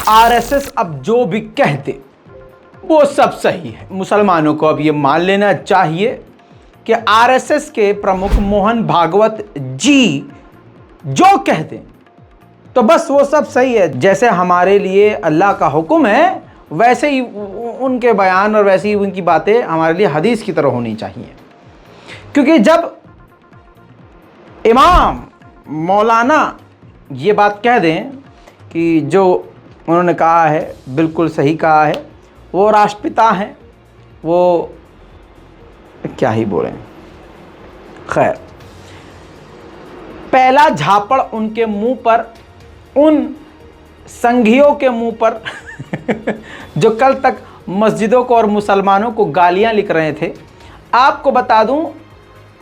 RSS अब जो भी कहते वो सब सही है। मुसलमानों को अब ये मान लेना चाहिए कि आरएसएस के प्रमुख मोहन भागवत जी जो कहते तो बस वो सब सही है। जैसे हमारे लिए अल्लाह का हुक्म है वैसे ही उनके बयान और वैसे ही उनकी बातें हमारे लिए हदीस की तरह होनी चाहिए। क्योंकि जब इमाम मौलाना ये बात कह दें कि जो उन्होंने कहा है बिल्कुल सही कहा है, वो राष्ट्रपिता हैं, वो क्या ही बोलें। खैर, पहला झापड़ उनके मुंह पर, उन संघियों के मुंह पर जो कल तक मस्जिदों को और मुसलमानों को गालियां लिख रहे थे। आपको बता दूं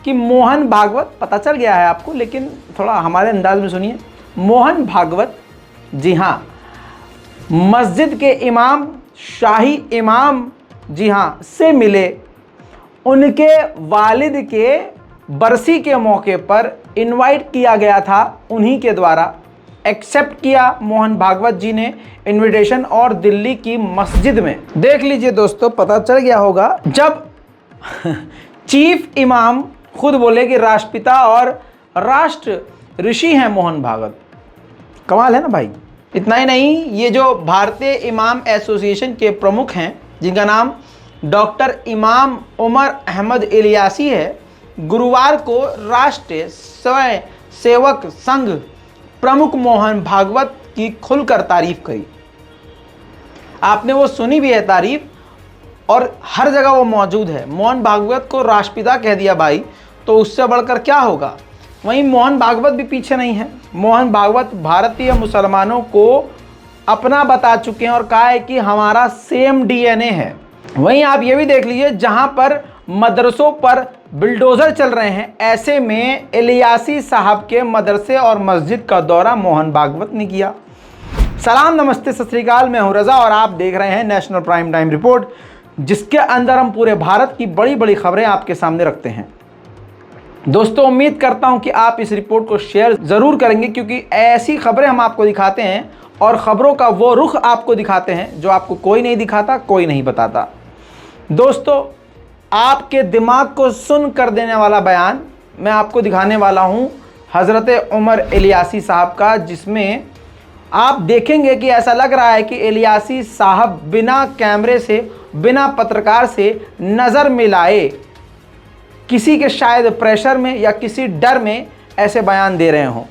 कि मोहन भागवत, पता चल गया है आपको, लेकिन थोड़ा हमारे अंदाज में सुनिए। मोहन भागवत, जी हाँ, मस्जिद के इमाम, शाही इमाम, जी हाँ, से मिले। उनके वालिद के बरसी के मौके पर इनवाइट किया गया था, उन्हीं के द्वारा एक्सेप्ट किया मोहन भागवत जी ने इनविटेशन, और दिल्ली की मस्जिद में देख लीजिए दोस्तों, पता चल गया होगा। जब चीफ इमाम खुद बोले कि राष्ट्रपिता और राष्ट्र ऋषि हैं मोहन भागवत, कमाल है ना भाई। इतना ही नहीं, ये जो भारतीय इमाम एसोसिएशन के प्रमुख हैं, जिनका नाम डॉक्टर इमाम उमर अहमद इलियासी है, गुरुवार को राष्ट्रीय स्वयं सेवक संघ प्रमुख मोहन भागवत की खुलकर तारीफ करी। आपने वो सुनी भी है तारीफ, और हर जगह वो मौजूद है। मोहन भागवत को राष्ट्रपिता कह दिया भाई, तो उससे बढ़कर क्या होगा। वहीं मोहन भागवत भी पीछे नहीं है। मोहन भागवत भारतीय मुसलमानों को अपना बता चुके हैं और कहा है कि हमारा सेम डीएनए है। वहीं आप ये भी देख लीजिए, जहां पर मदरसों पर बिल्डोजर चल रहे हैं, ऐसे में इलियासी साहब के मदरसे और मस्जिद का दौरा मोहन भागवत ने किया। सलाम, नमस्ते, सत श्री अकाल, मैं हूं रजा और आप देख रहे हैं नेशनल प्राइम टाइम रिपोर्ट, जिसके अंदर हम पूरे भारत की बड़ी बड़ी खबरें आपके सामने रखते हैं। दोस्तों, उम्मीद करता हूं कि आप इस रिपोर्ट को शेयर ज़रूर करेंगे, क्योंकि ऐसी खबरें हम आपको दिखाते हैं और ख़बरों का वो रुख आपको दिखाते हैं जो आपको कोई नहीं दिखाता, कोई नहीं बताता। दोस्तों, आपके दिमाग को सुन कर देने वाला बयान मैं आपको दिखाने वाला हूं हज़रत उमर इलियासी साहब का, जिसमें आप देखेंगे कि ऐसा लग रहा है कि इलियासी साहब बिना कैमरे से, बिना पत्रकार से नज़र मिलाए किसी के शायद प्रेशर में या किसी डर में ऐसे बयान दे रहे हों।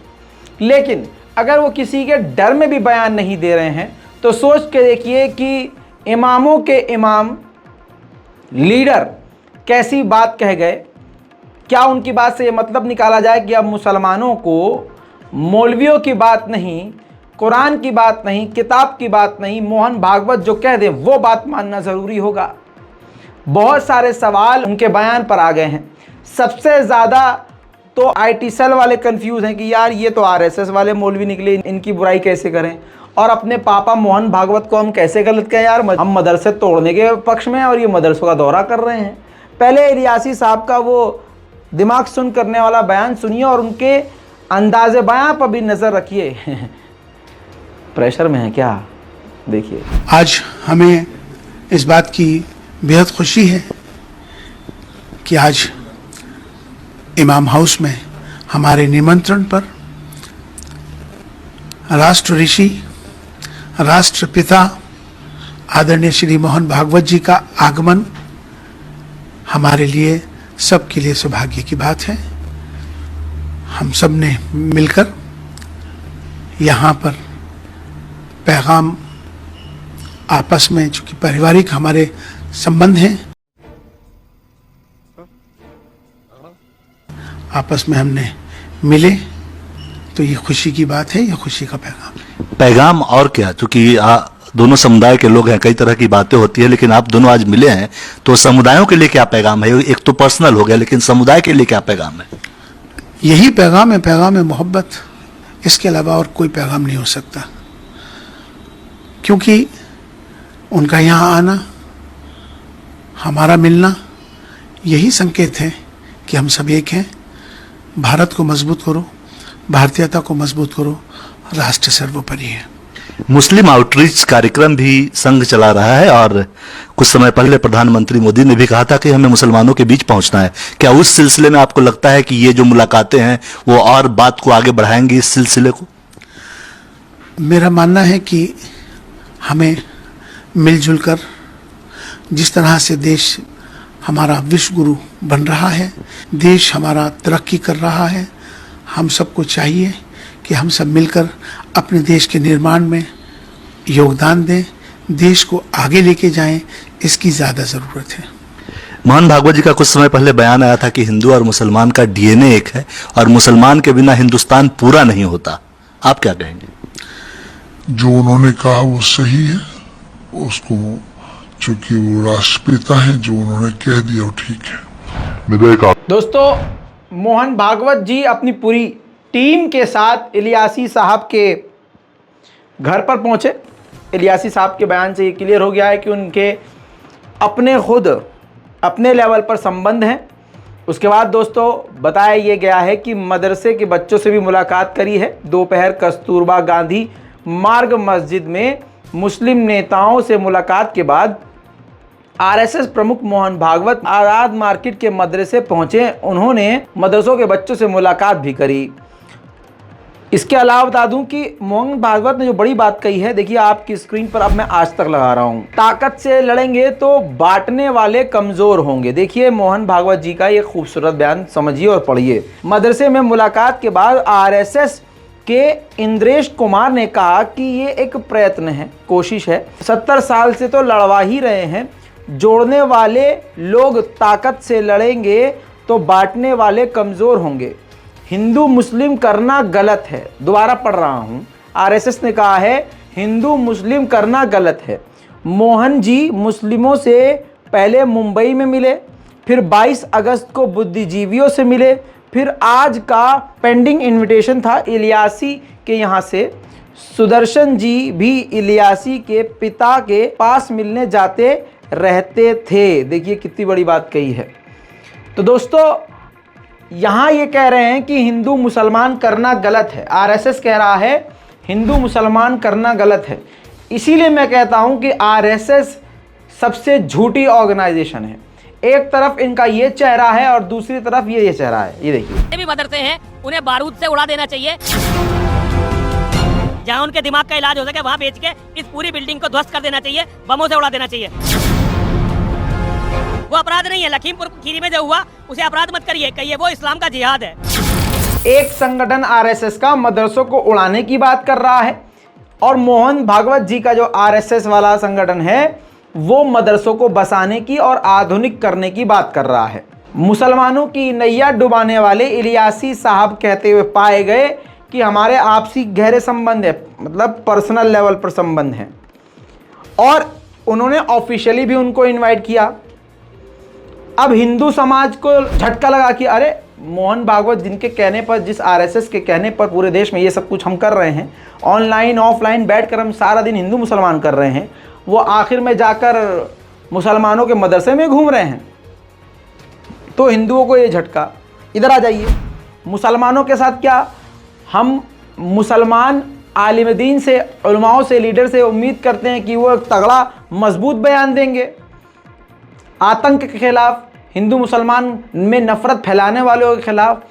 लेकिन अगर वो किसी के डर में भी बयान नहीं दे रहे हैं तो सोच के देखिए कि इमामों के इमाम, लीडर कैसी बात कह गए। क्या उनकी बात से ये मतलब निकाला जाए कि अब मुसलमानों को मौलवियों की बात नहीं, कुरान की बात नहीं, किताब की बात नहीं, मोहन भागवत जो कह दें वो बात मानना ज़रूरी होगा। बहुत सारे सवाल उनके बयान पर आ गए हैं। सबसे ज़्यादा तो IT सेल वाले कंफ्यूज हैं कि यार ये तो RSS वाले मौलवी निकले, इनकी बुराई कैसे करें, और अपने पापा मोहन भागवत को हम कैसे गलत कहें। यार हम मदरसे तोड़ने के पक्ष में हैं और ये मदरसों का दौरा कर रहे हैं। पहले इलियासी साहब का वो दिमाग सुन करने वाला बयान सुनिए और उनके अंदाज़ बयान पर भी नज़र रखिए। प्रेशर में है क्या, देखिए। आज हमें इस बात की बेहद खुशी है कि आज इमाम हाउस में हमारे निमंत्रण पर राष्ट्र ऋषि, राष्ट्रपिता आदरणीय श्री मोहन भागवत जी का आगमन हमारे लिए, सबके लिए सौभाग्य की बात है। हम सब ने मिलकर यहाँ पर पैगाम आपस में, चूंकि पारिवारिक हमारे संबंध हैं, आपस में हमने मिले, तो ये खुशी की बात है, ये खुशी का पैगाम है। पैगाम और क्या, चूंकि दोनों समुदाय के लोग हैं, कई तरह की बातें होती है, लेकिन आप दोनों आज मिले हैं, तो समुदायों के लिए क्या पैगाम है। एक तो पर्सनल हो गया, लेकिन समुदाय के लिए क्या पैगाम है। यही पैगाम है, पैगाम है मोहब्बत। इसके अलावा और कोई पैगाम नहीं हो सकता, क्योंकि उनका यहाँ आना, हमारा मिलना, यही संकेत है कि हम सब एक हैं। भारत को मजबूत करो, भारतीयता को मजबूत करो, राष्ट्र सर्वोपरि है। मुस्लिम आउटरीच कार्यक्रम भी संघ चला रहा है और कुछ समय पहले प्रधानमंत्री मोदी ने भी कहा था कि हमें मुसलमानों के बीच पहुंचना है। क्या उस सिलसिले में आपको लगता है कि ये जो मुलाकातें हैं वो और बात को आगे बढ़ाएंगी इस सिलसिले को? मेरा मानना है कि हमें मिलजुल कर जिस तरह से देश हमारा विश्व गुरु बन रहा है, देश हमारा तरक्की कर रहा है, हम सबको चाहिए कि हम सब मिलकर अपने देश के निर्माण में योगदान दें, देश को आगे लेके जाएं, इसकी ज़्यादा ज़रूरत है। मोहन भागवत जी का कुछ समय पहले बयान आया था कि हिंदू और मुसलमान का डीएनए एक है और मुसलमान के बिना हिंदुस्तान पूरा नहीं होता। आप क्या कहेंगे? जो उन्होंने कहा वो सही है, उसको चूंकि वो राष्ट्रपिता हैं, जो उन्होंने कह दिया वो ठीक है। दोस्तों, मोहन भागवत जी अपनी पूरी टीम के साथ इलियासी साहब के घर पर पहुंचे। इलियासी साहब के बयान से ये क्लियर हो गया है कि उनके अपने लेवल पर संबंध हैं। उसके बाद दोस्तों बताया ये गया है कि मदरसे के बच्चों से भी मुलाकात करी है। दोपहर कस्तूरबा गांधी मार्ग मस्जिद में मुस्लिम नेताओं से मुलाकात के बाद आरएसएस प्रमुख मोहन भागवत आजाद मार्केट के मदरसे पहुंचे। उन्होंने मदरसों के बच्चों से मुलाकात भी करी। इसके अलावा बता दूं कि मोहन भागवत ने जो बड़ी बात कही है, देखिए आपकी स्क्रीन पर अब मैं आज तक लगा रहा हूं। ताकत से लड़ेंगे तो बांटने वाले कमजोर होंगे। देखिए मोहन भागवत जी का ये खूबसूरत बयान समझिए और पढ़िए। मदरसे में मुलाकात के बाद आरएसएस के इंद्रेश कुमार ने कहा कि ये एक प्रयत्न है, कोशिश है। 70 साल से तो लड़वा ही रहे हैं। जोड़ने वाले लोग ताकत से लड़ेंगे तो बांटने वाले कमजोर होंगे। हिंदू मुस्लिम करना गलत है। दोबारा पढ़ रहा हूं, आरएसएस ने कहा है हिंदू मुस्लिम करना गलत है। मोहन जी मुस्लिमों से पहले मुंबई में मिले, फिर 22 अगस्त को बुद्धिजीवियों से मिले, फिर आज का पेंडिंग इनविटेशन था इलियासी के यहाँ से। सुदर्शन जी भी इलियासी के पिता के पास मिलने जाते रहते थे। देखिए कितनी बड़ी बात कही है। तो दोस्तों यहाँ ये कह रहे हैं कि हिंदू मुसलमान करना गलत है। आरएसएस कह रहा है हिंदू मुसलमान करना गलत है। इसीलिए मैं कहता हूँ कि आरएसएस सबसे झूठी ऑर्गेनाइजेशन है। एक तरफ इनका ये चेहरा है और दूसरी तरफ ये चेहरा है। ये देखिए भी बदलते हैं, उन्हें बारूद से उड़ा देना चाहिए। जहाँ उनके दिमाग का इलाज हो सके वहाँ बेच के इस पूरी बिल्डिंग को ध्वस्त कर देना चाहिए, बमों से उड़ा देना चाहिए। वो अपराध नहीं है। लखीमपुर खीरी में जो हुआ उसे अपराध मत करिए, कहिए वो इस्लाम का जिहाद है। एक संगठन आरएसएस का मदरसों को उड़ाने की बात कर रहा है और मोहन भागवत जी का जो आरएसएस वाला संगठन है वो मदरसों को बसाने की और आधुनिक करने की बात कर रहा है। मुसलमानों की नैया डुबाने वाले इलियासी साहब कहते हुए पाए गए कि हमारे आपसी गहरे संबंध है, मतलब पर्सनल लेवल पर संबंध है। और उन्होंने ऑफिशियली भी उनको इनवाइट किया। अब हिंदू समाज को झटका लगा कि अरे मोहन भागवत जिनके कहने पर, जिस आरएसएस के कहने पर पूरे देश में ये सब कुछ हम कर रहे हैं, ऑनलाइन ऑफलाइन बैठकर हम सारा दिन हिंदू मुसलमान कर रहे हैं, वो आखिर में जाकर मुसलमानों के मदरसे में घूम रहे हैं। तो हिंदुओं को ये झटका। इधर आ जाइए, मुसलमानों के साथ क्या हम मुसलमान आलिम दीन से, उलमाओं से, लीडर से उम्मीद करते हैं कि वो एक तगड़ा मजबूत बयान देंगे आतंक के खिलाफ, हिंदू मुसलमान में नफरत फैलाने वालों के खिलाफ।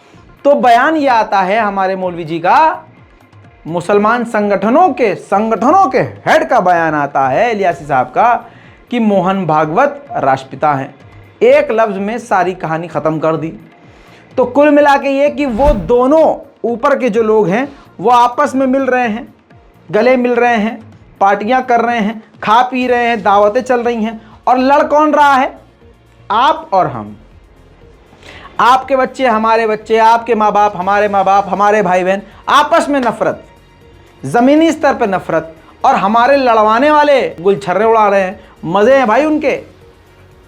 तो बयान ये आता है हमारे मौलवी जी का, मुसलमान संगठनों के हेड का बयान आता है इलियासी साहब का कि मोहन भागवत राष्ट्रपिता हैं। एक लफ्ज़ में सारी कहानी ख़त्म कर दी। तो कुल मिला के ये कि वो दोनों ऊपर के जो लोग हैं वो आपस में मिल रहे हैं, गले मिल रहे हैं, पार्टियां कर रहे हैं, खा पी रहे हैं, दावतें चल रही हैं। और लड़ कौन रहा है? आप और हम। आपके बच्चे, हमारे बच्चे, आपके माँ बाप, हमारे माँ बाप, हमारे भाई बहन, आपस में नफरत, ज़मीनी स्तर पर नफरत। और हमारे लड़वाने वाले गुलछर्रे उड़ा रहे हैं, मज़े हैं भाई उनके।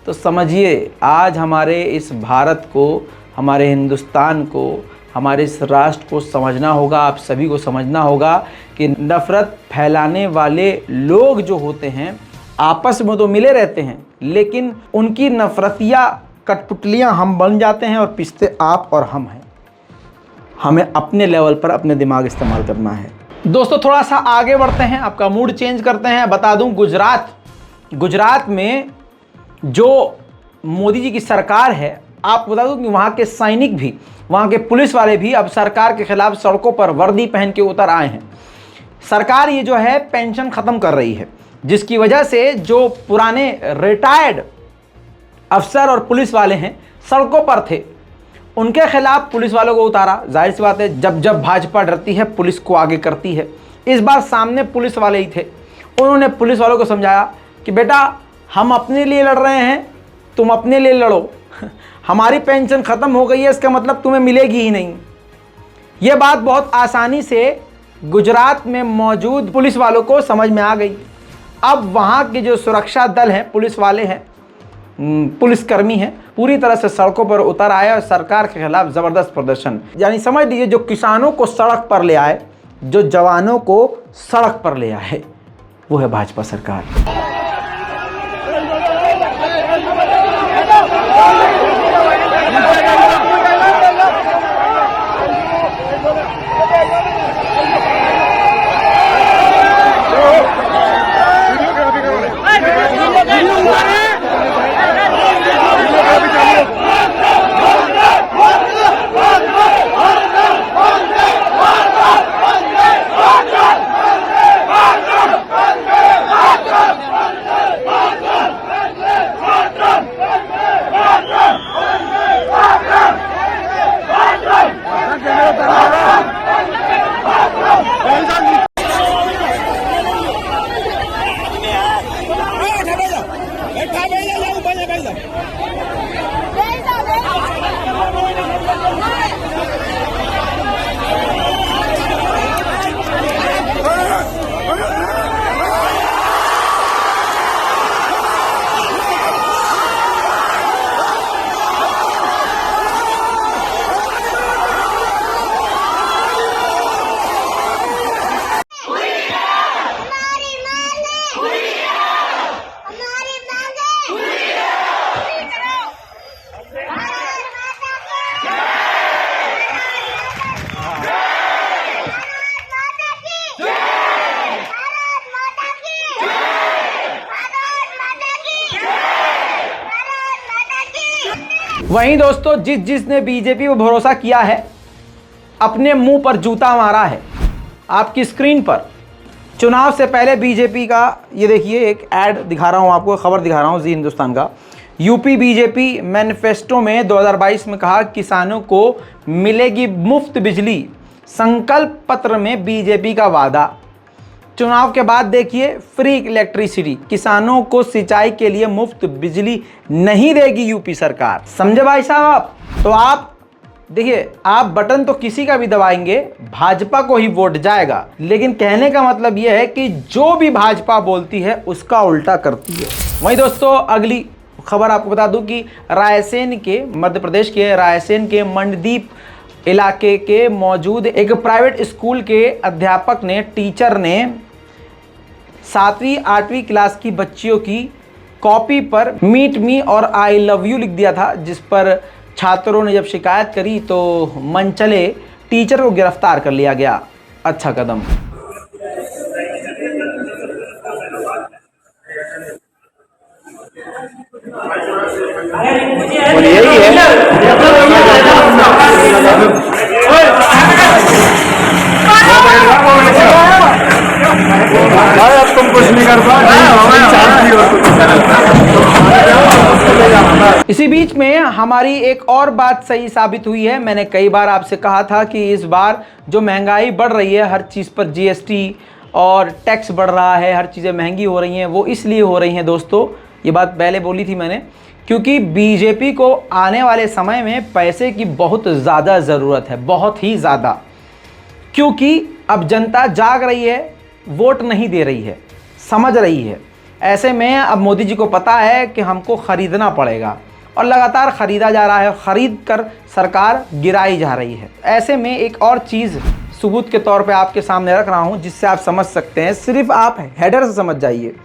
तो समझिए आज हमारे इस भारत को, हमारे हिंदुस्तान को, हमारे इस राष्ट्र को समझना होगा, आप सभी को समझना होगा कि नफ़रत फैलाने वाले लोग जो होते हैं आपस में तो मिले रहते हैं, लेकिन उनकी नफरतियाँ, कठपुतलियाँ हम बन जाते हैं और पिसते आप और हम हैं। हमें अपने लेवल पर अपने दिमाग इस्तेमाल करना है। दोस्तों थोड़ा सा आगे बढ़ते हैं, आपका मूड चेंज करते हैं। बता दूं गुजरात में जो मोदी जी की सरकार है, आपको बता दूं कि वहाँ के सैनिक भी, वहाँ के पुलिस वाले भी अब सरकार के खिलाफ सड़कों पर वर्दी पहन के उतर आए हैं। सरकार ये जो है पेंशन ख़त्म कर रही है, जिसकी वजह से जो पुराने रिटायर्ड अफसर और पुलिस वाले हैं सड़कों पर थे, उनके खिलाफ पुलिस वालों को उतारा। जाहिर सी बात है, जब भाजपा डरती है पुलिस को आगे करती है। इस बार सामने पुलिस वाले ही थे, उन्होंने पुलिस वालों को समझाया कि बेटा हम अपने लिए लड़ रहे हैं, तुम अपने लिए लड़ो, हमारी पेंशन ख़त्म हो गई है इसका मतलब तुम्हें मिलेगी ही नहीं। ये बात बहुत आसानी से गुजरात में मौजूद पुलिस वालों को समझ में आ गई। अब वहाँ के जो सुरक्षा दल हैं, पुलिस वाले हैं, पुलिसकर्मी हैं, पूरी तरह से सड़कों पर उतर आए और सरकार के खिलाफ ज़बरदस्त प्रदर्शन, यानी समझ लीजिए जो किसानों को सड़क पर ले आए, जो जवानों को सड़क पर ले आए, वो है भाजपा सरकार। वहीं दोस्तों जिसने बीजेपी पर भरोसा किया है, अपने मुंह पर जूता मारा है। आपकी स्क्रीन पर चुनाव से पहले बीजेपी का ये देखिए एक ऐड दिखा रहा हूँ आपको, खबर दिखा रहा हूँ जी हिंदुस्तान का। यूपी बीजेपी मैनिफेस्टो में 2022 में कहा किसानों को मिलेगी मुफ्त बिजली, संकल्प पत्र में बीजेपी का वादा। चुनाव के बाद देखिए फ्री इलेक्ट्रिसिटी, किसानों को सिंचाई के लिए मुफ्त बिजली नहीं देगी यूपी सरकार। समझे भाई साहब? तो आप देखिए, आप बटन तो किसी का भी दबाएंगे, भाजपा को ही वोट जाएगा। लेकिन कहने का मतलब यह है कि जो भी भाजपा बोलती है उसका उल्टा करती है। वहीं दोस्तों अगली खबर आपको बता दूं कि रायसेन के, मध्य प्रदेश के रायसेन के मंडदीप इलाके के मौजूद एक प्राइवेट स्कूल के अध्यापक ने, टीचर ने 7वीं 8वीं क्लास की बच्चियों की कॉपी पर मीट मी और आई लव यू लिख दिया था, जिस पर छात्रों ने जब शिकायत करी तो मन चले टीचर को गिरफ्तार कर लिया गया। अच्छा कदम। इसी बीच में हमारी एक और बात सही साबित हुई है। मैंने कई बार आपसे कहा था कि इस बार जो महंगाई बढ़ रही है, हर चीज़ पर जीएसटी और टैक्स बढ़ रहा है, हर चीज़ें महंगी हो रही हैं, वो इसलिए हो रही हैं दोस्तों, ये बात पहले बोली थी मैंने, क्योंकि बीजेपी को आने वाले समय में पैसे की बहुत ज़्यादा ज़रूरत है, बहुत ही ज़्यादा। क्योंकि अब जनता जाग रही है, वोट नहीं दे रही है, समझ रही है। ऐसे में अब मोदी जी को पता है कि हमको ख़रीदना पड़ेगा और लगातार ख़रीदा जा रहा है, ख़रीद कर सरकार गिराई जा रही है। ऐसे में एक और चीज़ सबूत के तौर पे आपके सामने रख रहा हूँ, जिससे आप समझ सकते हैं। सिर्फ आप हेडर से समझ जाइए।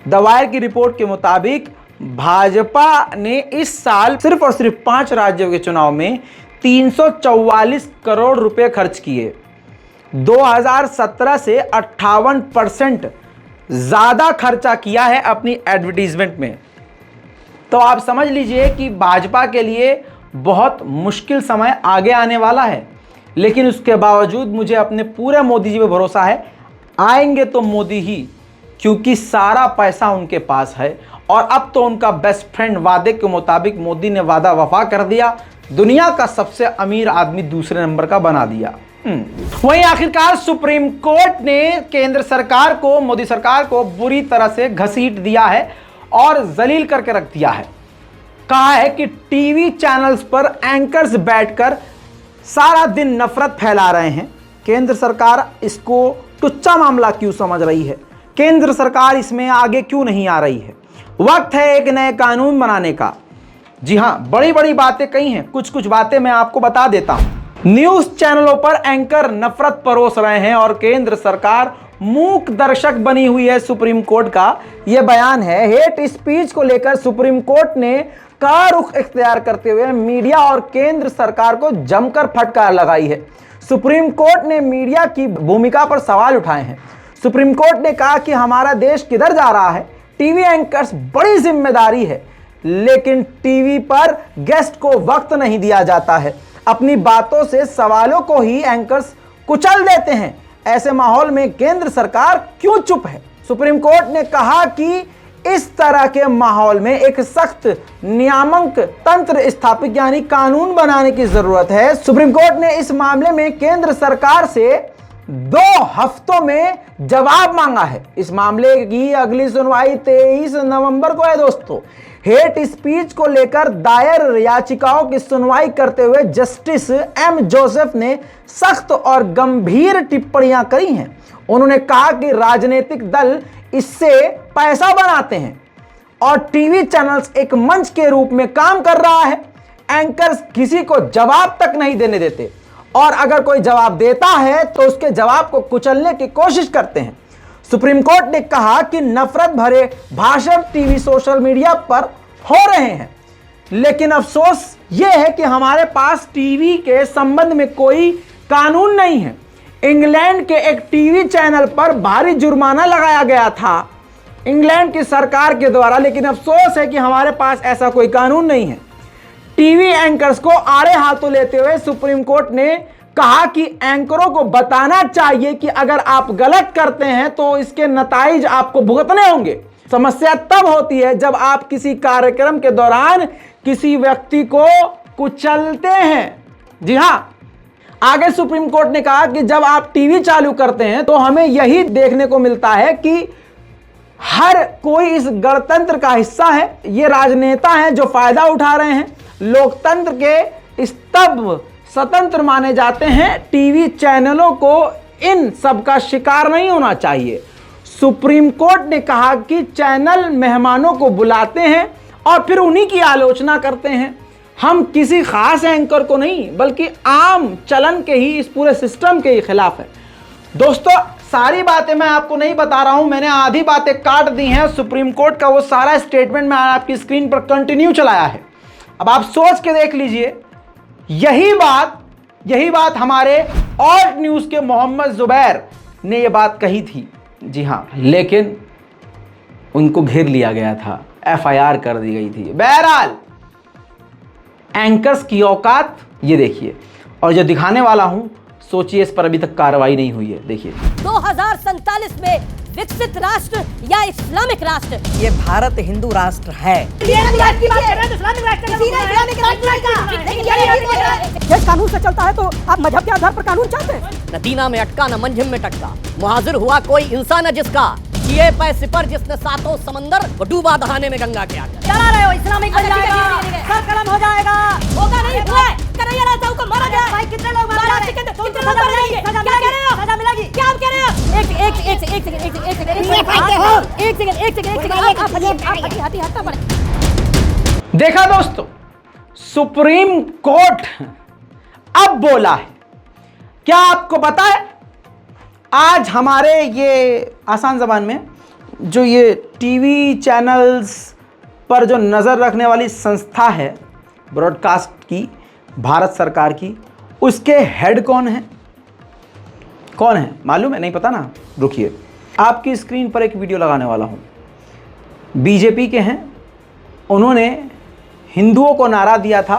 द वायर की रिपोर्ट के मुताबिक भाजपा ने इस साल सिर्फ और सिर्फ 5 राज्यों के चुनाव में 344 करोड़ रुपए खर्च किए। 2017 से 58% ज़्यादा खर्चा किया है अपनी एडवर्टीजमेंट में। तो आप समझ लीजिए कि भाजपा के लिए बहुत मुश्किल समय आगे आने वाला है, लेकिन उसके बावजूद मुझे अपने पूरे मोदी जी पे भरोसा है, आएंगे तो मोदी ही, क्योंकि सारा पैसा उनके पास है। और अब तो उनका बेस्ट फ्रेंड वादे के मुताबिक मोदी ने वादा वफा कर दिया, दुनिया का सबसे अमीर आदमी दूसरे नंबर का बना दिया। वहीं आखिरकार सुप्रीम कोर्ट ने केंद्र सरकार को, मोदी सरकार को बुरी तरह से घसीट दिया है और जलील करके रख दिया है। कहा है कि टीवी चैनल्स पर एंकर्स बैठकर सारा दिन नफरत फैला रहे हैं। केंद्र सरकार इसको टुच्चा मामला क्यों समझ रही है? केंद्र सरकार इसमें आगे क्यों नहीं आ रही है? वक्त है एक नए कानून बनाने का। जी हां, बड़ी बड़ी बातें कही हैं, कुछ कुछ बातें मैं आपको बता देता हूं। न्यूज चैनलों पर एंकर नफरत परोस रहे हैं और केंद्र सरकार मूक दर्शक बनी हुई है। सुप्रीम कोर्ट का यह बयान है। हेट स्पीच को लेकर सुप्रीम कोर्ट ने का रुख इख्तियार करते हुए मीडिया और केंद्र सरकार को जमकर फटकार लगाई है। सुप्रीम कोर्ट ने मीडिया की भूमिका पर सवाल उठाए हैं। सुप्रीम कोर्ट ने कहा कि हमारा देश किधर जा रहा है? टीवी एंकर्स बड़ी जिम्मेदारी है, लेकिन टीवी पर गेस्ट को वक्त नहीं दिया जाता है। अपनी बातों से सवालों को ही एंकर्स कुचल देते हैं। ऐसे माहौल में केंद्र सरकार क्यों चुप है? सुप्रीम कोर्ट ने कहा कि इस तरह के माहौल में एक सख्त नियामक तंत्र स्थापित यानी कानून बनाने की जरूरत है। सुप्रीम कोर्ट ने इस मामले में केंद्र सरकार से 2 हफ्तों में जवाब मांगा है। इस मामले की अगली सुनवाई 23 नवंबर को है। दोस्तों, हेट स्पीच को लेकर दायर याचिकाओं की सुनवाई करते हुए जस्टिस एम जोसेफ ने सख्त और गंभीर टिप्पणियां करी हैं। उन्होंने कहा कि राजनीतिक दल इससे पैसा बनाते हैं और टीवी चैनल्स एक मंच के रूप में काम कर रहा है। एंकर्स किसी को जवाब तक नहीं देने देते और अगर कोई जवाब देता है तो उसके जवाब को कुचलने की कोशिश करते हैं। सुप्रीम कोर्ट ने कहा कि नफरत भरे भाषण टीवी सोशल मीडिया पर हो रहे हैं, लेकिन अफसोस यह है कि हमारे पास टीवी के संबंध में कोई कानून नहीं है। इंग्लैंड के एक टीवी चैनल पर भारी जुर्माना लगाया गया था इंग्लैंड की सरकार के द्वारा, लेकिन अफसोस है कि हमारे पास ऐसा कोई कानून नहीं है। टीवी एंकर्स को आड़े हाथों लेते हुए सुप्रीम कोर्ट ने कहा कि एंकरों को बताना चाहिए कि अगर आप गलत करते हैं तो इसके नताइज आपको भुगतने होंगे। समस्या तब होती है जब आप किसी कार्यक्रम के दौरान किसी व्यक्ति को कुचलते हैं। जी हां, आगे सुप्रीम कोर्ट ने कहा कि जब आप टीवी चालू करते हैं तो हमें यही देखने को मिलता है कि हर कोई इस गणतंत्र का हिस्सा है। ये राजनेता हैं जो फायदा उठा रहे हैं। लोकतंत्र के स्तंभ स्वतंत्र माने जाते हैं। टीवी चैनलों को इन सब का शिकार नहीं होना चाहिए। सुप्रीम कोर्ट ने कहा कि चैनल मेहमानों को बुलाते हैं और फिर उन्हीं की आलोचना करते हैं। हम किसी खास एंकर को नहीं बल्कि आम चलन के ही, इस पूरे सिस्टम के ही खिलाफ है। दोस्तों, सारी बातें मैं आपको नहीं बता रहा हूं, मैंने आधी बातें काट दी हैं। सुप्रीम कोर्ट का वो सारा स्टेटमेंट मैं आपकी स्क्रीन पर कंटिन्यू चलाया है। अब आप सोच के देख लीजिए, यही बात हमारे ऑल्ट न्यूज के मोहम्मद जुबैर ने यह बात कही थी। जी हां, लेकिन उनको घेर लिया गया था, FIR कर दी गई थी। बहरहाल एंकर्स की औकात ये देखिए, और जो दिखाने वाला हूं सोचिए, इस पर अभी तक कार्रवाई नहीं हुई है। देखिए, 2047 में विकसित राष्ट्र या इस्लामिक राष्ट्र, ये भारत हिंदू राष्ट्र है। देश कानून से चलता है तो आप मजहब के आधार पर कानून चाहते हैं? न दीना में अटका न मंजिम में टटका, मुहाजिर हुआ कोई इंसान जिसका किए पे सिपर, जिसने 7 समंदर वो डूबा दहाने में गंगा के आकर। चला रहे हो इस्लामिक बन जाएगा, सर कलम हो जाएगा। होगा नहीं, कन्हैया लाल साहू को मारा जाए। भाई कितने लोग मारे जाएंगे? कितने लोग मिलेंगे? क्या कह रहे हो? सजा मिलेगी? क्या आप कह रहे हो? एक सेकंड। देखा दोस्तों, सुप्रीम कोर्ट अब बोला है। क्या आपको पता है, आज हमारे ये आसान ज़बान में जो ये टीवी चैनल्स पर जो नज़र रखने वाली संस्था है ब्रॉडकास्ट की, भारत सरकार की, उसके हेड कौन है? कौन है मालूम है? नहीं पता ना? रुकिए, आपकी स्क्रीन पर एक वीडियो लगाने वाला हूँ। बीजेपी के हैं, उन्होंने हिंदुओं को नारा दिया था।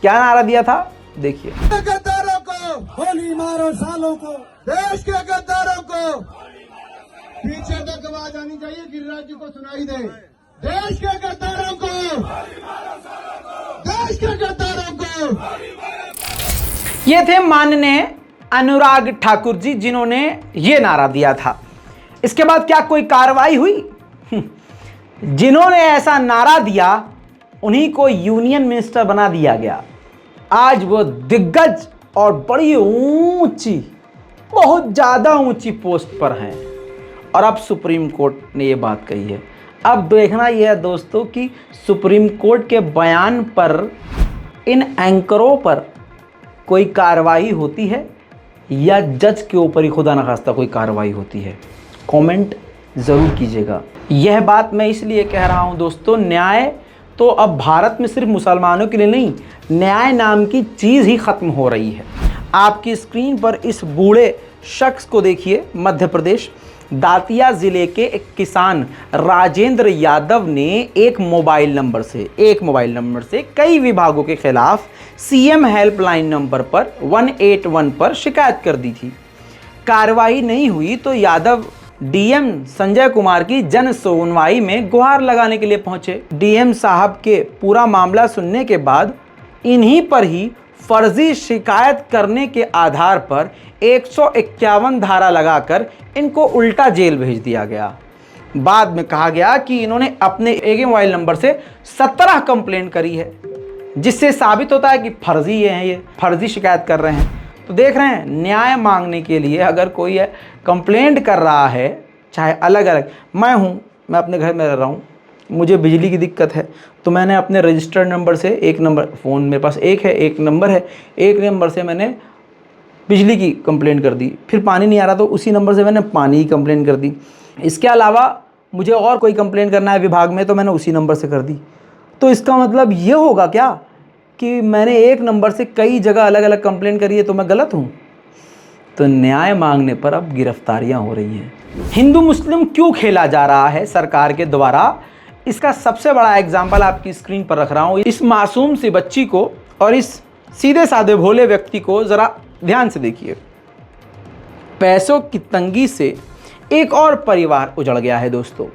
क्या नारा दिया था? देखिए। गद्दारों को गोली मारो, सालों को देश के गद्दारों को पीछे तक आवाज आनी चाहिए, गिरिराज जी को सुनाई दे। देश के गद्दारों को, देश के गद्दारों को। ये थे माननीय अनुराग ठाकुर जी, जिन्होंने ये नारा दिया था। इसके बाद क्या कोई कार्रवाई हुई? जिन्होंने ऐसा नारा दिया उन्हीं को यूनियन मिनिस्टर बना दिया गया। आज वो दिग्गज और बड़ी ऊंची, बहुत ज़्यादा ऊंची पोस्ट पर हैं और अब सुप्रीम कोर्ट ने ये बात कही है। अब देखना यह है दोस्तों कि सुप्रीम कोर्ट के बयान पर, इन एंकरों पर कोई कार्रवाई होती है या जज के ऊपर ही खुदा न खास्ता कोई कार्रवाई होती है। कमेंट ज़रूर कीजिएगा। यह बात मैं इसलिए कह रहा हूं दोस्तों, न्याय तो अब भारत में सिर्फ मुसलमानों के लिए नहीं, न्याय नाम की चीज़ ही ख़त्म हो रही है। आपकी स्क्रीन पर इस बूढ़े शख्स को देखिए। मध्य प्रदेश दातिया ज़िले के एक किसान राजेंद्र यादव ने एक मोबाइल नंबर से कई विभागों के खिलाफ सीएम हेल्पलाइन नंबर पर 181 पर शिकायत कर दी थी। कार्रवाई नहीं हुई तो यादव डीएम संजय कुमार की जन सुनवाई में गुहार लगाने के लिए पहुंचे। डीएम साहब के पूरा मामला सुनने के बाद इन्हीं पर ही फर्जी शिकायत करने के आधार पर 151 धारा लगाकर इनको उल्टा जेल भेज दिया गया। बाद में कहा गया कि इन्होंने अपने एक ही मोबाइल नंबर से 17 कंप्लेंट करी है, जिससे साबित होता है कि फर्जी है, ये फर्जी शिकायत कर रहे हैं। तो देख रहे हैं, न्याय मांगने के लिए अगर कोई कंप्लेंट कर रहा है, चाहे अलग अलग, मैं अपने घर में रह रहा हूँ, मुझे बिजली की दिक्कत है तो मैंने अपने रजिस्टर्ड नंबर से एक नंबर, फ़ोन मेरे पास एक नंबर है, एक नंबर से मैंने बिजली की कंप्लेंट कर दी। फिर पानी नहीं आ रहा तो उसी नंबर से मैंने पानी की कंप्लेंट कर दी। इसके अलावा मुझे और कोई कंप्लेंट करना है विभाग में तो मैंने उसी नंबर से कर दी। तो इसका मतलब ये होगा क्या कि मैंने एक नंबर से कई जगह अलग अलग कंप्लेंट करी है तो मैं गलत हूँ? तो न्याय मांगने पर अब गिरफ्तारियाँ हो रही हैं। हिंदू मुस्लिम क्यों खेला जा रहा है सरकार के द्वारा, इसका सबसे बड़ा एग्जाम्पल आपकी स्क्रीन पर रख रहा हूँ। इस मासूम सी बच्ची को और इस सीधे साधे भोले व्यक्ति को ज़रा ध्यान से देखिए। पैसों की तंगी से एक और परिवार उजड़ गया है दोस्तों।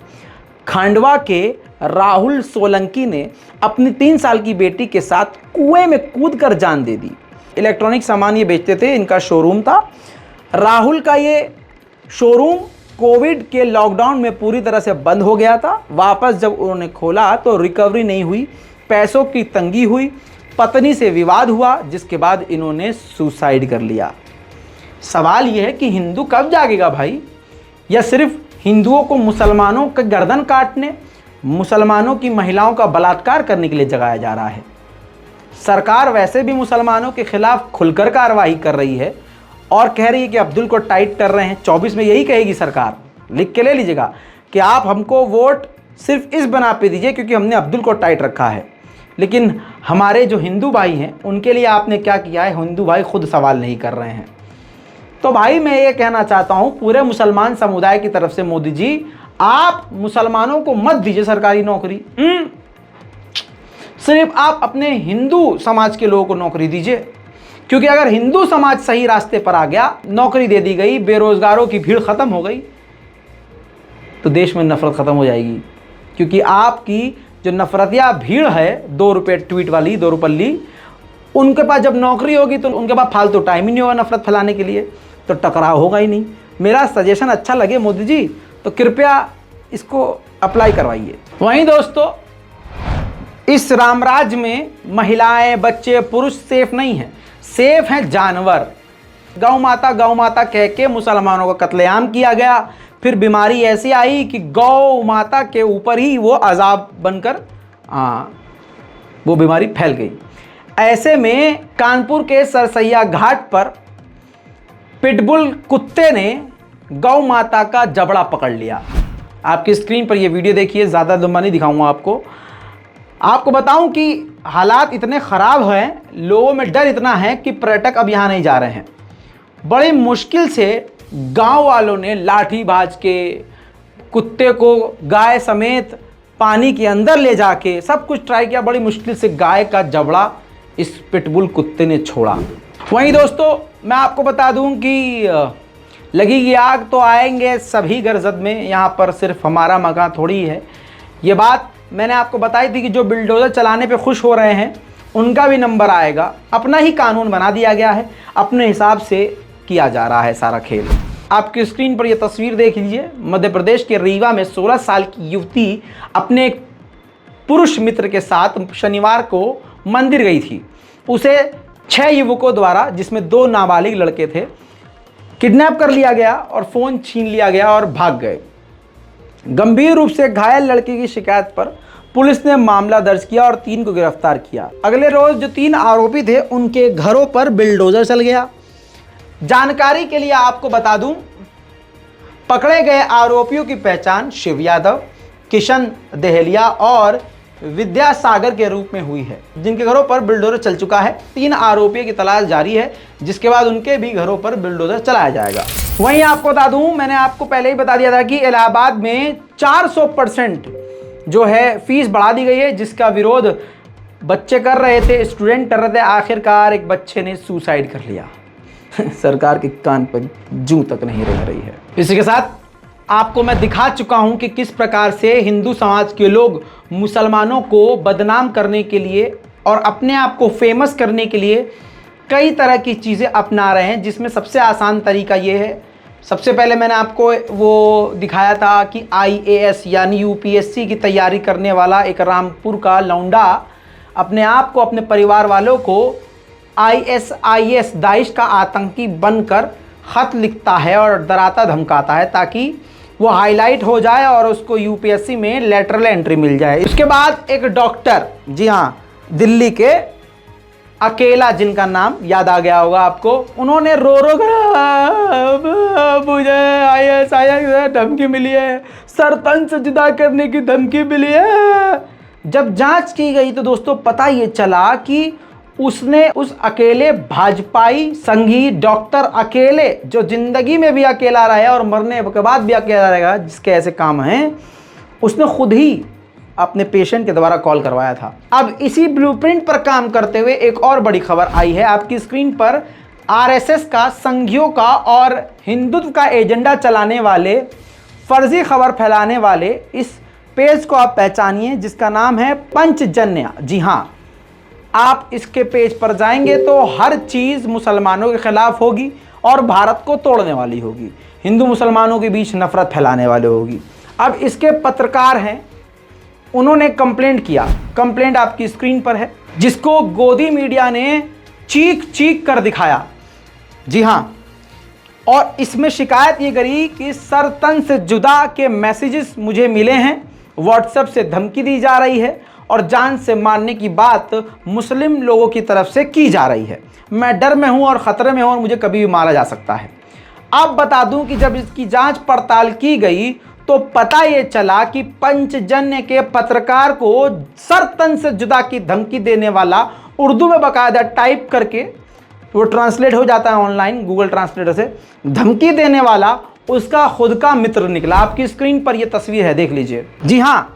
खंडवा के राहुल सोलंकी ने अपनी 3 साल की बेटी के साथ कुएं में कूदकर जान दे दी। इलेक्ट्रॉनिक सामान ये बेचते थे, इनका शोरूम था। राहुल का ये शोरूम कोविड के लॉकडाउन में पूरी तरह से बंद हो गया था। वापस जब उन्होंने खोला तो रिकवरी नहीं हुई, पैसों की तंगी हुई, पत्नी से विवाद हुआ, जिसके बाद इन्होंने सुसाइड कर लिया। सवाल यह है कि हिंदू कब जागेगा भाई? या सिर्फ हिंदुओं को मुसलमानों का गर्दन काटने, मुसलमानों की महिलाओं का बलात्कार करने के लिए जगाया जा रहा है? सरकार वैसे भी मुसलमानों के खिलाफ खुलकर कार्रवाई कर रही है और कह रही है कि अब्दुल को टाइट कर रहे हैं। 24 में यही कहेगी सरकार, लिख के ले लीजिएगा कि आप हमको वोट सिर्फ इस बना पे दीजिए क्योंकि हमने अब्दुल को टाइट रखा है। लेकिन हमारे जो हिंदू भाई हैं उनके लिए आपने क्या किया है, हिंदू भाई खुद सवाल नहीं कर रहे हैं। तो भाई मैं ये कहना चाहता हूँ पूरे मुसलमान समुदाय की तरफ से, मोदी जी आप मुसलमानों को मत दीजिए सरकारी नौकरी, सिर्फ आप अपने हिंदू समाज के लोगों को नौकरी दीजिए। क्योंकि अगर हिंदू समाज सही रास्ते पर आ गया, नौकरी दे दी गई, बेरोजगारों की भीड़ खत्म हो गई, तो देश में नफरत खत्म हो जाएगी। क्योंकि आपकी जो नफरतिया भीड़ है 2 रुपये ट्वीट वाली, 2 रुपल्ली, उनके पास जब नौकरी होगी तो उनके पास फालतू टाइम ही नहीं होगा नफरत फैलाने के लिए, तो टकराव होगा ही नहीं। मेरा सजेशन अच्छा लगे मोदी जी तो कृपया इसको अप्लाई करवाइए। वहीं दोस्तों, इस रामराज में महिलाएं, बच्चे, पुरुष सेफ नहीं हैं, सेफ हैं जानवर। गौ माता कह के मुसलमानों का कत्लेआम किया गया। फिर बीमारी ऐसी आई कि गौ माता के ऊपर ही वो अजाब बनकर वो बीमारी फैल गई। ऐसे में कानपुर के सरसैया घाट पर पिटबुल कुत्ते ने गौ माता का जबड़ा पकड़ लिया। आपकी स्क्रीन पर ये वीडियो देखिए, ज़्यादा लंबा नहीं दिखाऊंगा आपको बताऊं कि हालात इतने ख़राब हैं, लोगों में डर इतना है कि पर्यटक अब यहाँ नहीं जा रहे हैं। बड़ी मुश्किल से गांव वालों ने लाठी भाज के कुत्ते को गाय समेत पानी के अंदर ले जाके सब कुछ ट्राई किया। बड़ी मुश्किल से गाय का जबड़ा इस पिटबुल कुत्ते ने छोड़ा। वहीं दोस्तों मैं आपको बता दूं कि लगेगी आग तो आएंगे सभी गरजद में, यहाँ पर सिर्फ हमारा मकान थोड़ी है। ये बात मैंने आपको बताई थी कि जो बिल्डोज़र चलाने पे खुश हो रहे हैं उनका भी नंबर आएगा। अपना ही कानून बना दिया गया है, अपने हिसाब से किया जा रहा है सारा खेल। आपकी स्क्रीन पर यह तस्वीर देख लीजिए। मध्य प्रदेश के रीवा में 16 साल की युवती अपने एक पुरुष मित्र के साथ शनिवार को मंदिर गई थी। उसे 6 युवकों द्वारा, जिसमें 2 नाबालिग लड़के थे, किडनैप कर लिया गया और फ़ोन छीन लिया गया और भाग गए। गंभीर रूप से घायल लड़के की शिकायत पर पुलिस ने मामला दर्ज किया और 3 को गिरफ्तार किया। अगले रोज जो 3 आरोपी थे उनके घरों पर बिल्डोजर चल गया। जानकारी के लिए आपको बता दूं, पकड़े गए आरोपियों की पहचान शिव यादव, किशन दहलिया और विद्यासागर के रूप में हुई है, जिनके घरों पर बिल्डोजर चल चुका है। 3 आरोपियों की तलाश जारी है, जिसके बाद उनके भी घरों पर बिल्डोजर चलाया जाएगा। वहीं आपको बता दूं, मैंने आपको पहले ही बता दिया था कि इलाहाबाद में 400% जो है फीस बढ़ा दी गई है, जिसका विरोध बच्चे कर रहे थे, स्टूडेंट कर रहे थे। आखिरकार एक बच्चे ने सुसाइड कर लिया। सरकार के कान पर जूं तक नहीं रह रही है। इसी के साथ आपको मैं दिखा चुका हूं कि किस प्रकार से हिंदू समाज के लोग मुसलमानों को बदनाम करने के लिए और अपने आप को फेमस करने के लिए कई तरह की चीज़ें अपना रहे हैं, जिसमें सबसे आसान तरीका ये है। सबसे पहले मैंने आपको वो दिखाया था कि IAS यानी UPSC की तैयारी करने वाला एक रामपुर का लौंडा अपने आप को, अपने परिवार वालों को ISIS दाइश का आतंकी बनकर ख़त लिखता है और डराता धमकाता है ताकि वो हाईलाइट हो जाए और उसको UPSC में लेटरल एंट्री मिल जाए। उसके बाद एक डॉक्टर, जी हाँ, दिल्ली के अकेला, जिनका नाम याद आ गया होगा आपको, उन्होंने रो कर मुझे ISIS धमकी मिली है, सर तन से जुदा करने की धमकी मिली है। जब जांच की गई तो दोस्तों पता ये चला कि उसने उस अकेले भाजपाई संघी डॉक्टर अकेले, जो जिंदगी में भी अकेला रहा है और मरने के बाद भी अकेला रहेगा, जिसके ऐसे काम हैं, उसने खुद ही अपने पेशेंट के द्वारा कॉल करवाया था। अब इसी ब्लूप्रिंट पर काम करते हुए एक और बड़ी खबर आई है आपकी स्क्रीन पर। RSS का, संघियों का और हिंदुत्व का एजेंडा चलाने वाले, फर्जी खबर फैलाने वाले इस पेज को आप पहचानिए, जिसका नाम है पंचजन्य। जी हाँ, आप इसके पेज पर जाएंगे तो हर चीज़ मुसलमानों के खिलाफ होगी और भारत को तोड़ने वाली होगी, हिंदू मुसलमानों के बीच नफरत फैलाने वाली होगी। अब इसके पत्रकार हैं, उन्होंने कंप्लेंट किया। कंप्लेंट आपकी स्क्रीन पर है, जिसको गोदी मीडिया ने चीख चीख कर दिखाया। जी हाँ, और इसमें शिकायत ये करी कि सर तन से जुदा के मैसेजेस मुझे मिले हैं, व्हाट्सएप से धमकी दी जा रही है और जान से मारने की बात मुस्लिम लोगों की तरफ से की जा रही है। मैं डर में हूं और ख़तरे में हूं और मुझे कभी भी मारा जा सकता है। अब बता दूं कि जब इसकी जांच पड़ताल की गई तो पता ये चला कि पंचजन्य के पत्रकार को सर तन से जुदा की धमकी देने वाला, उर्दू में बाकायदा टाइप करके वो ट्रांसलेट हो जाता है ऑनलाइन गूगल ट्रांसलेटर से, धमकी देने वाला उसका खुद का मित्र निकला। आपकी स्क्रीन पर यह तस्वीर है, देख लीजिए। जी हाँ,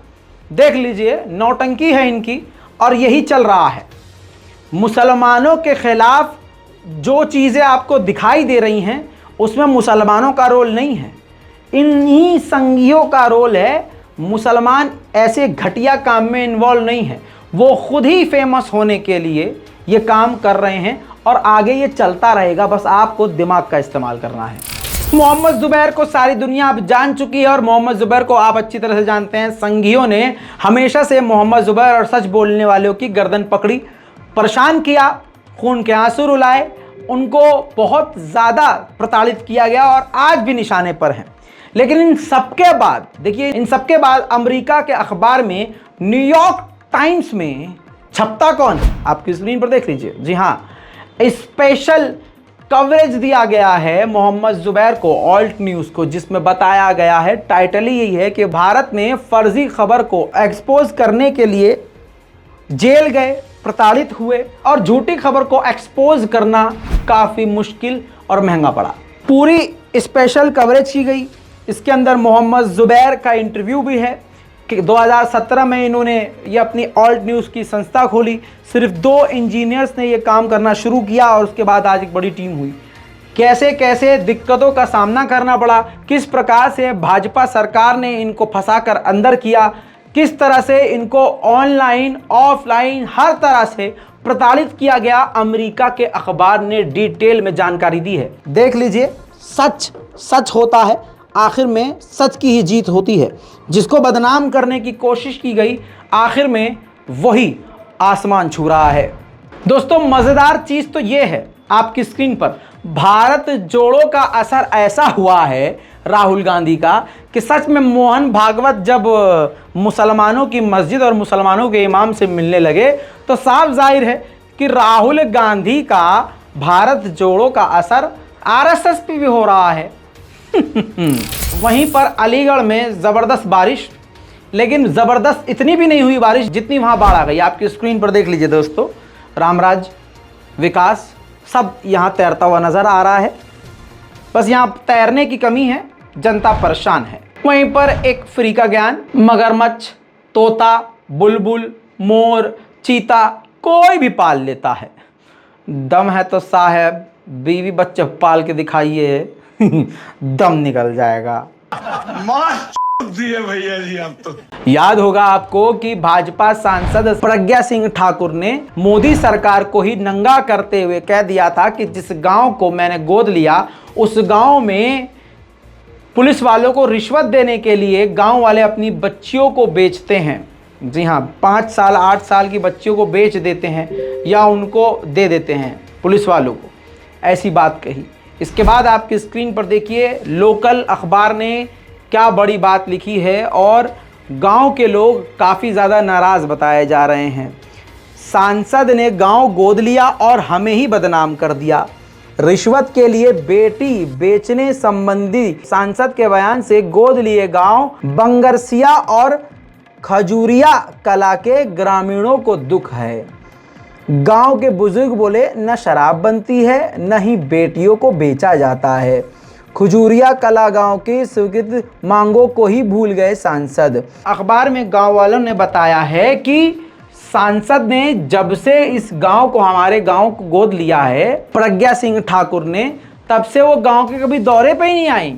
देख लीजिए, नौटंकी है इनकी और यही चल रहा है। मुसलमानों के खिलाफ जो चीज़ें आपको दिखाई दे रही हैं उसमें मुसलमानों का रोल नहीं है, इन्हीं संघियों का रोल है। मुसलमान ऐसे घटिया काम में इन्वॉल्व नहीं है, वो खुद ही फेमस होने के लिए ये काम कर रहे हैं और आगे ये चलता रहेगा। बस आपको दिमाग का इस्तेमाल करना है। मोहम्मद जुबैर को सारी दुनिया अब जान चुकी है और मोहम्मद जुबैर को आप अच्छी तरह से जानते हैं। संघियों ने हमेशा से मोहम्मद जुबैर और सच बोलने वालों की गर्दन पकड़ी, परेशान किया, खून के आंसू रुलाए, उनको बहुत ज़्यादा प्रताड़ित किया गया और आज भी निशाने पर हैं। लेकिन इन सबके बाद देखिए, इन सबके बाद अमेरिका के अखबार में, न्यूयॉर्क टाइम्स में छपता कौन है? आपकी स्क्रीन पर देख लीजिए। जी हाँ, स्पेशल कवरेज दिया गया है मोहम्मद जुबैर को, ऑल्ट न्यूज़ को, जिसमें बताया गया है, टाइटल ही यही है कि भारत में फर्जी खबर को एक्सपोज करने के लिए जेल गए, प्रताड़ित हुए और झूठी खबर को एक्सपोज करना काफ़ी मुश्किल और महंगा पड़ा। पूरी स्पेशल कवरेज की गई। इसके अंदर मोहम्मद जुबैर का इंटरव्यू भी है कि 2017 में इन्होंने ये अपनी ऑल्ट न्यूज़ की संस्था खोली। सिर्फ 2 इंजीनियर्स ने ये काम करना शुरू किया और उसके बाद आज एक बड़ी टीम हुई। कैसे कैसे दिक्कतों का सामना करना पड़ा, किस प्रकार से भाजपा सरकार ने इनको फंसाकर अंदर किया, किस तरह से इनको ऑनलाइन ऑफलाइन हर तरह से प्रताड़ित किया गया, अमेरिका के अखबार ने डिटेल में जानकारी दी है। देख लीजिए, सच सच होता है, आखिर में सच की ही जीत होती है। जिसको बदनाम करने की कोशिश की गई, आखिर में वही आसमान छू रहा है। दोस्तों, मज़ेदार चीज़ तो ये है आपकी स्क्रीन पर, भारत जोड़ो का असर ऐसा हुआ है राहुल गांधी का कि सच में मोहन भागवत जब मुसलमानों की मस्जिद और मुसलमानों के इमाम से मिलने लगे तो साफ जाहिर है कि राहुल गांधी का भारत जोड़ो का असर आरएसएस पे भी हो रहा है। वहीं पर अलीगढ़ में ज़बरदस्त बारिश, लेकिन ज़बरदस्त इतनी भी नहीं हुई बारिश जितनी वहाँ बाढ़ आ गई। आपकी स्क्रीन पर देख लीजिए दोस्तों, रामराज, विकास सब यहाँ तैरता हुआ नज़र आ रहा है। बस यहाँ तैरने की कमी है, जनता परेशान है। वहीं पर एक फ्री का ज्ञान, मगरमच्छ, तोता, बुलबुल, मोर, चीता कोई भी पाल लेता है। दम है तो साहब बीवी बच्चे पाल के दिखाइए, दम निकल जाएगा। भैया जी आप तो याद होगा आपको कि भाजपा सांसद प्रज्ञा सिंह ठाकुर ने मोदी सरकार को ही नंगा करते हुए कह दिया था कि जिस गांव को मैंने गोद लिया उस गांव में पुलिस वालों को रिश्वत देने के लिए गांव वाले अपनी बच्चियों को बेचते हैं। जी हाँ, 5 साल 8 साल की बच्चियों को बेच देते हैं या उनको दे देते हैं पुलिस वालों को, ऐसी बात कही। इसके बाद आपकी स्क्रीन पर देखिए, लोकल अखबार ने क्या बड़ी बात लिखी है और गांव के लोग काफ़ी ज़्यादा नाराज़ बताए जा रहे हैं। सांसद ने गांव गोद लिया और हमें ही बदनाम कर दिया। रिश्वत के लिए बेटी बेचने संबंधी सांसद के बयान से गोद लिए गांव बंगरसिया और खजूरिया कला के ग्रामीणों को दुख है। गांव के बुजुर्ग बोले, न शराब बनती है न ही बेटियों को बेचा जाता है। खजूरिया कला गांव की स्वीकृत मांगों को ही भूल गए सांसद। अखबार में गांव वालों ने बताया है कि सांसद ने जब से इस गांव को, हमारे गांव को गोद लिया है प्रज्ञा सिंह ठाकुर ने, तब से वो गांव के कभी दौरे पे ही नहीं आई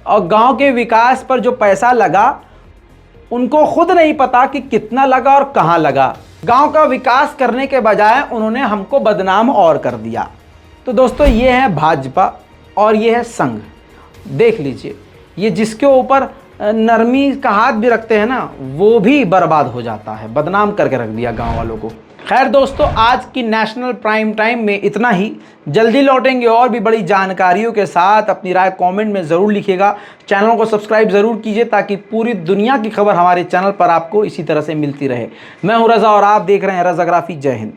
और गांव के विकास पर जो पैसा लगा उनको खुद नहीं पता कि कितना लगा और कहां लगा। गांव का विकास करने के बजाय उन्होंने हमको बदनाम और कर दिया। तो दोस्तों, ये है भाजपा और ये है संघ। देख लीजिए, ये जिसके ऊपर नरमी का हाथ भी रखते हैं ना, वो भी बर्बाद हो जाता है। बदनाम करके रख दिया गांव वालों को। खैर दोस्तों, आज की नेशनल प्राइम टाइम में इतना ही। जल्दी लौटेंगे और भी बड़ी जानकारियों के साथ। अपनी राय कमेंट में ज़रूर लिखिएगा। चैनल को सब्सक्राइब ज़रूर कीजिए ताकि पूरी दुनिया की खबर हमारे चैनल पर आपको इसी तरह से मिलती रहे। मैं हूं रज़ा और आप देख रहे हैं रज़ाग्राफी। जय हिंद।